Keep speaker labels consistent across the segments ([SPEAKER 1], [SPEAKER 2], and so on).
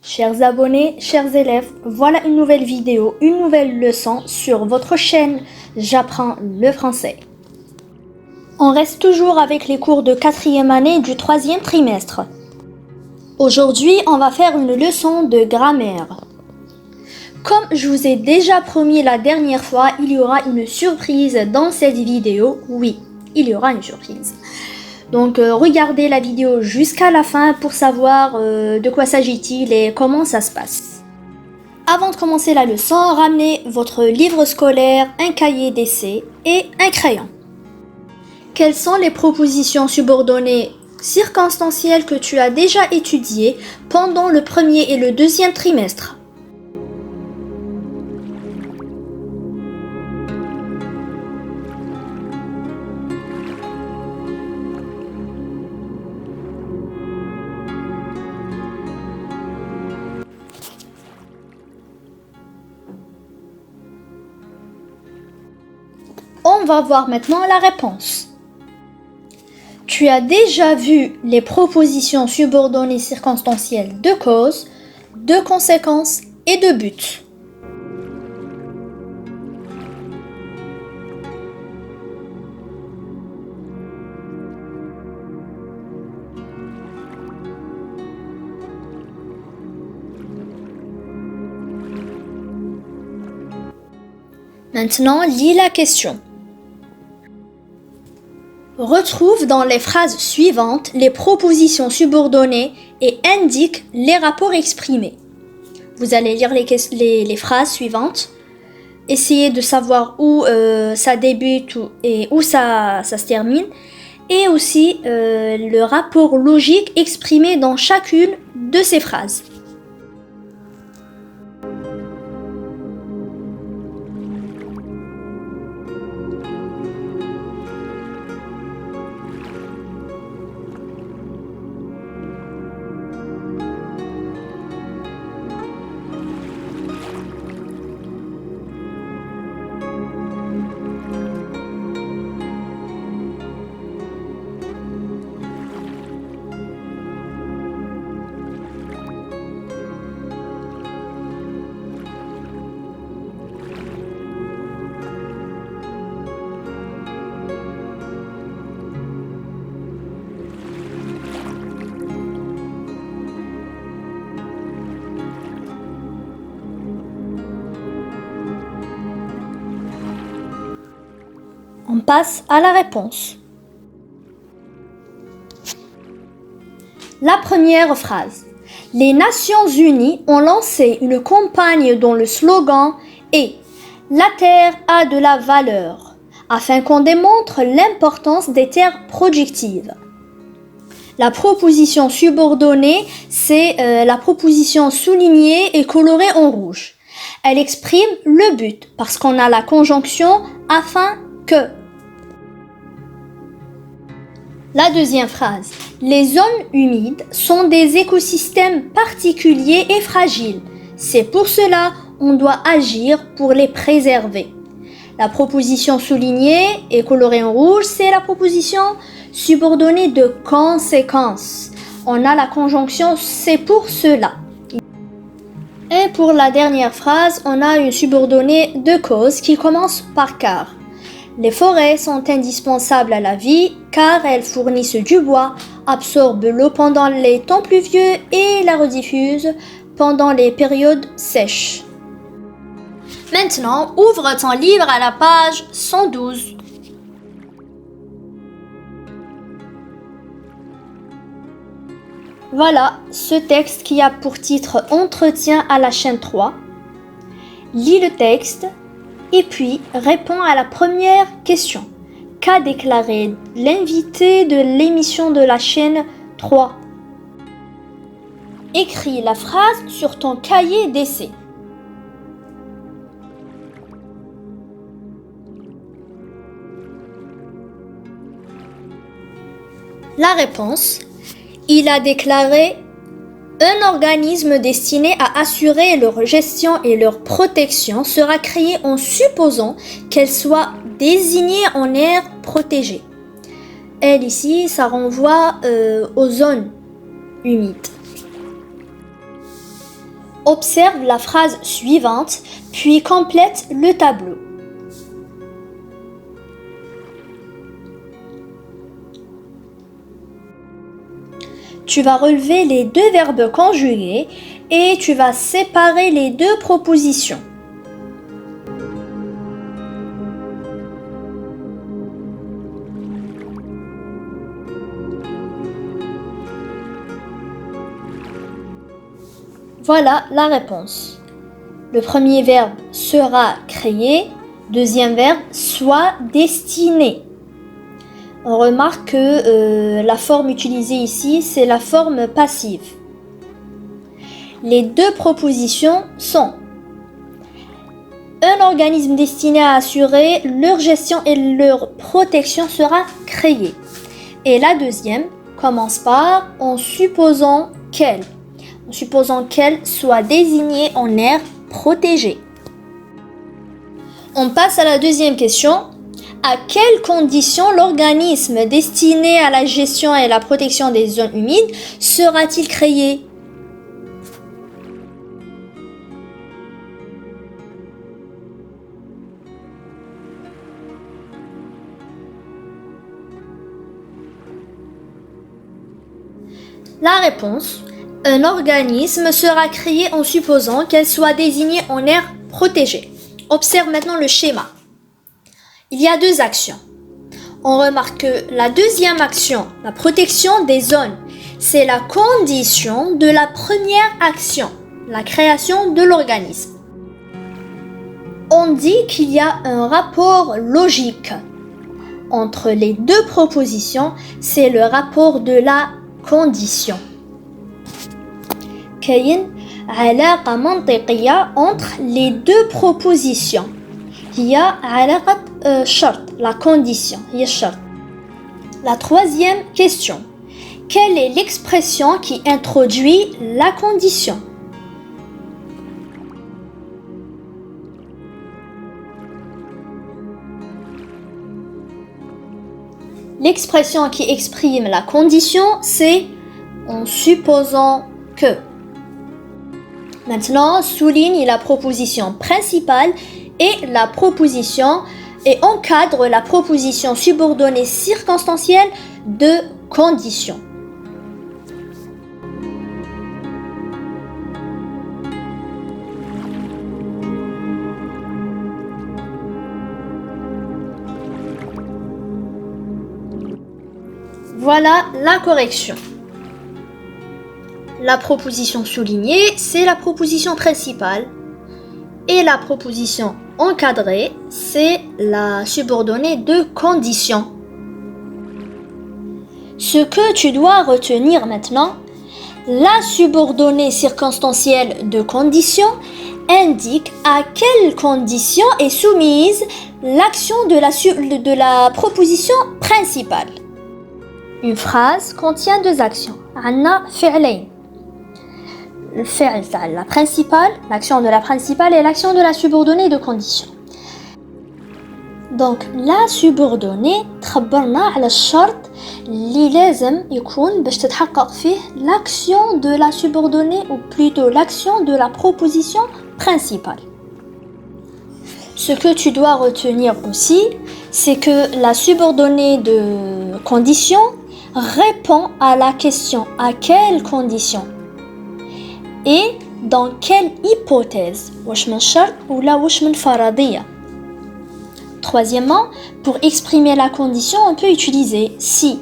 [SPEAKER 1] Chers abonnés, chers élèves, voilà une nouvelle vidéo, une nouvelle leçon sur votre chaîne J'apprends le français. On reste toujours avec les cours de 4e année du 3e trimestre. Aujourd'hui, on va faire une leçon de grammaire. Comme je vous ai déjà promis la dernière fois, il y aura une surprise dans cette vidéo. Oui, il y aura une surprise. Donc regardez la vidéo jusqu'à la fin pour savoir de quoi s'agit-il et comment ça se passe. Avant de commencer la leçon, ramenez votre livre scolaire, un cahier d'essai et un crayon. Quelles sont les propositions subordonnées circonstancielles que tu as déjà étudiées pendant le premier et le deuxième trimestre ? On va voir maintenant la réponse. Tu as déjà vu les propositions subordonnées circonstancielles de cause, de conséquence et de but. Maintenant, lis la question. Retrouve dans les phrases suivantes les propositions subordonnées et indique les rapports exprimés. Vous allez lire les phrases suivantes, essayez de savoir où ça débute et où ça se termine, et aussi le rapport logique exprimé dans chacune de ces phrases. On passe à la réponse. La première phrase. Les Nations Unies ont lancé une campagne dont le slogan est « La terre a de la valeur » afin qu'on démontre l'importance des terres productives. La proposition subordonnée, c'est la proposition soulignée et colorée en rouge. Elle exprime le but parce qu'on a la conjonction « afin que ». La deuxième phrase. Les zones humides sont des écosystèmes particuliers et fragiles. C'est pour cela qu'on doit agir pour les préserver. La proposition soulignée et colorée en rouge, c'est la proposition subordonnée de conséquence. On a la conjonction c'est pour cela. Et pour la dernière phrase, on a une subordonnée de cause qui commence par car. Les forêts sont indispensables à la vie car elles fournissent du bois, absorbent l'eau pendant les temps pluvieux et la rediffusent pendant les périodes sèches. Maintenant, ouvre ton livre à la page 112. Voilà ce texte qui a pour titre Entretien à la chaîne 3. Lis le texte. Et puis, réponds à la première question. Qu'a déclaré l'invité de l'émission de la chaîne 3 ? Écris la phrase sur ton cahier d'essai. La réponse. Il a déclaré un organisme destiné à assurer leur gestion et leur protection sera créé en supposant qu'elle soit désignée en aire protégée. Elle ici, ça renvoie aux zones humides. Observe la phrase suivante, puis complète le tableau. Tu vas relever les deux verbes conjugués et tu vas séparer les deux propositions. Voilà la réponse. Le premier verbe sera créé, deuxième verbe soit destiné. On remarque que la forme utilisée ici, c'est la forme passive. Les deux propositions sont un organisme destiné à assurer leur gestion et leur protection sera créé. Et la deuxième commence par en supposant qu'elle soit désignée en aire protégée. On passe à la deuxième question. À quelles conditions l'organisme destiné à la gestion et la protection des zones humides sera-t-il créé? La réponse: un organisme sera créé en supposant qu'elle soit désignée en aire protégée. Observe maintenant le schéma. Il y a deux actions. On remarque que la deuxième action, la protection des zones, c'est la condition de la première action, la création de l'organisme. On dit qu'il y a un rapport logique entre les deux propositions, c'est le rapport de la condition. كاين علاقة منطقية entre les deux propositions. هي علاقة شرط, la condition, هي الشرط. La troisième question. Quelle est l'expression qui introduit la condition? L'expression qui exprime la condition, c'est en supposant que. Maintenant, souligne la proposition principale et la proposition et encadre la proposition subordonnée circonstancielle de condition. Voilà la correction. La proposition soulignée, c'est la proposition principale et la proposition encadrée, c'est la subordonnée de condition. Ce que tu dois retenir maintenant, la subordonnée circonstancielle de condition indique à quelle condition est soumise l'action de la proposition principale. Une phrase contient deux actions. عنا فعلين. الفعل تاع la principale, l'action de la principale et l'action de la subordonnée de condition. Donc la subordonnée تخبرنا على الشرط اللي لازم يكون باش تتحقق فيه l'action de la subordonnée ou plutôt l'action de la proposition principale. Ce que tu dois retenir aussi, c'est que la subordonnée de condition répond à la question à quelle condition et dans quelle hypothèse. واش من شرط ولا واش من فرضية. Troisièmement, pour exprimer la condition, on peut utiliser si,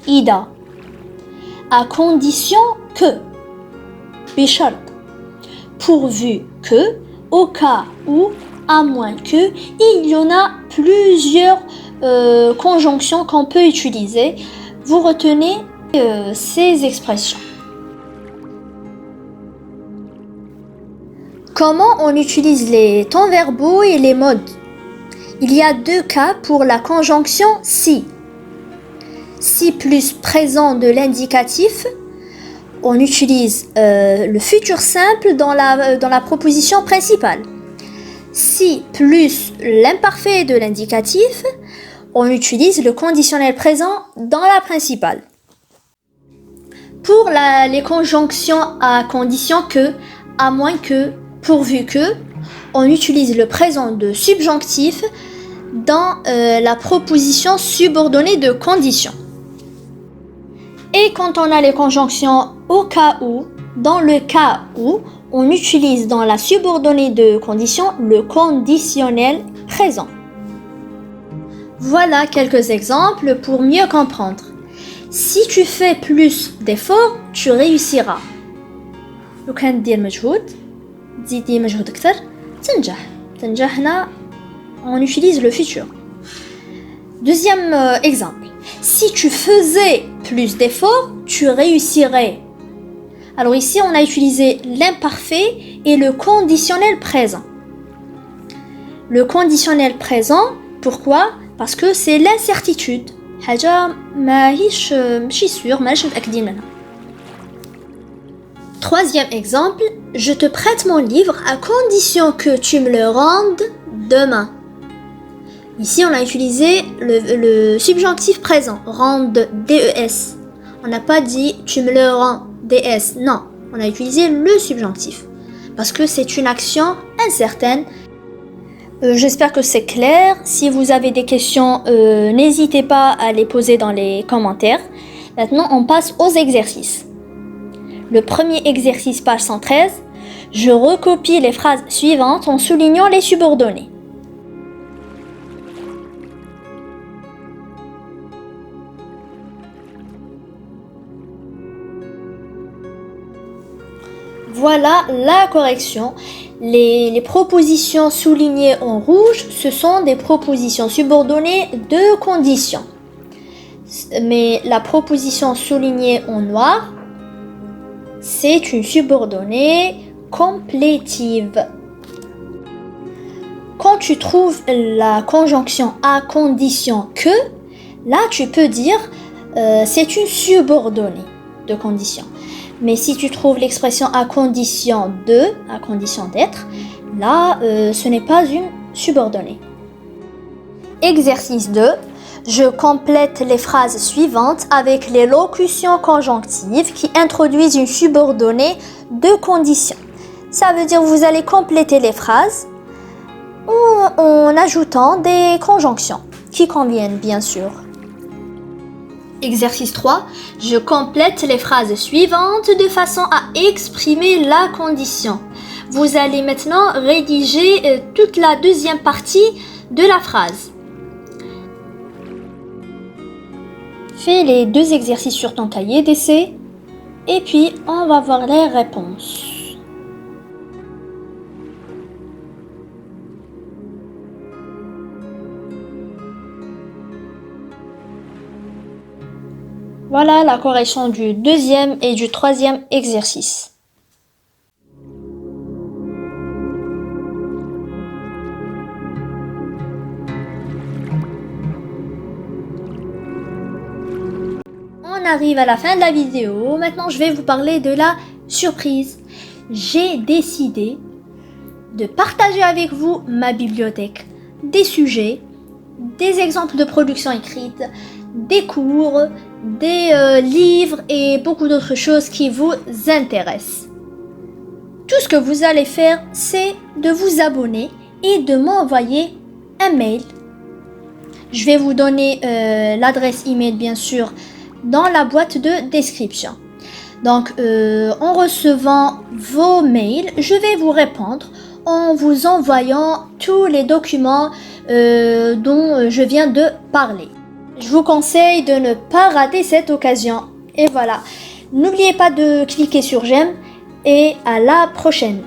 [SPEAKER 1] إذا, à condition que, بشرط, pourvu que, au cas où, à moins que. Il y en a plusieurs conjonctions qu'on peut utiliser. Vous retenez ces expressions. Comment on utilise les temps verbaux et les modes? Il y a deux cas pour la conjonction si. Si plus présent de l'indicatif, on utilise le futur simple dans la proposition principale. Si plus l'imparfait de l'indicatif, on utilise le conditionnel présent dans la principale. Pour les conjonctions à condition que, à moins que, pourvu que, on utilise le présent de subjonctif dans la proposition subordonnée de condition. Et quand on a les conjonctions au cas où, dans le cas où, on utilise dans la subordonnée de condition le conditionnel présent. Voilà quelques exemples pour mieux comprendre. Si tu fais plus d'efforts, tu réussiras. لو كان دير مجهود تزيدي مجهود أكثر تنجح. تنجح هنا on utilise le futur. Deuxième exemple. Si tu faisais plus d'efforts, tu réussirais. Alors ici, on a utilisé l'imparfait et le conditionnel présent. Le conditionnel présent, pourquoi? Parce que c'est l'incertitude. حاجة ماهيش sûre, ماناش متأكدين منها. Troisième exemple, je te prête mon livre à condition que tu me le rendes demain. Ici, on a utilisé le subjonctif présent, rendre, DES. On n'a pas dit tu me le rends, DS. Non, on a utilisé le subjonctif parce que c'est une action incertaine. J'espère que c'est clair. Si vous avez des questions, n'hésitez pas à les poser dans les commentaires. Maintenant, on passe aux exercices. Le premier exercice, page 113. Je recopie les phrases suivantes en soulignant les subordonnées. Voilà la correction. Les propositions soulignées en rouge, ce sont des propositions subordonnées de condition. Mais la proposition soulignée en noir, c'est une subordonnée complétive. Quand tu trouves la conjonction à condition que, là tu peux dire c'est une subordonnée de condition. Mais si tu trouves l'expression à condition d'être, là, ce n'est pas une subordonnée. Exercice 2. Je complète les phrases suivantes avec les locutions conjonctives qui introduisent une subordonnée de condition. Ça veut dire que vous allez compléter les phrases en ajoutant des conjonctions qui conviennent, bien sûr. Exercice 3. Je complète les phrases suivantes de façon à exprimer la condition. Vous allez maintenant rédiger toute la deuxième partie de la phrase. Fais les 2 exercices sur ton cahier d'essai et puis on va voir les réponses. Voilà la correction du 2e et du 3e exercice. On arrive à la fin de la vidéo. Maintenant, je vais vous parler de la surprise. J'ai décidé de partager avec vous ma bibliothèque, des sujets, des exemples de production écrite, des cours, des livres et beaucoup d'autres choses qui vous intéressent. Tout ce que vous allez faire, c'est de vous abonner et de m'envoyer un mail. Je vais vous donner l'adresse email, bien sûr, dans la boîte de description. Donc, en recevant vos mails, je vais vous répondre en vous envoyant tous les documents dont je viens de parler. Je vous conseille de ne pas rater cette occasion. Et voilà, n'oubliez pas de cliquer sur j'aime et à la prochaine.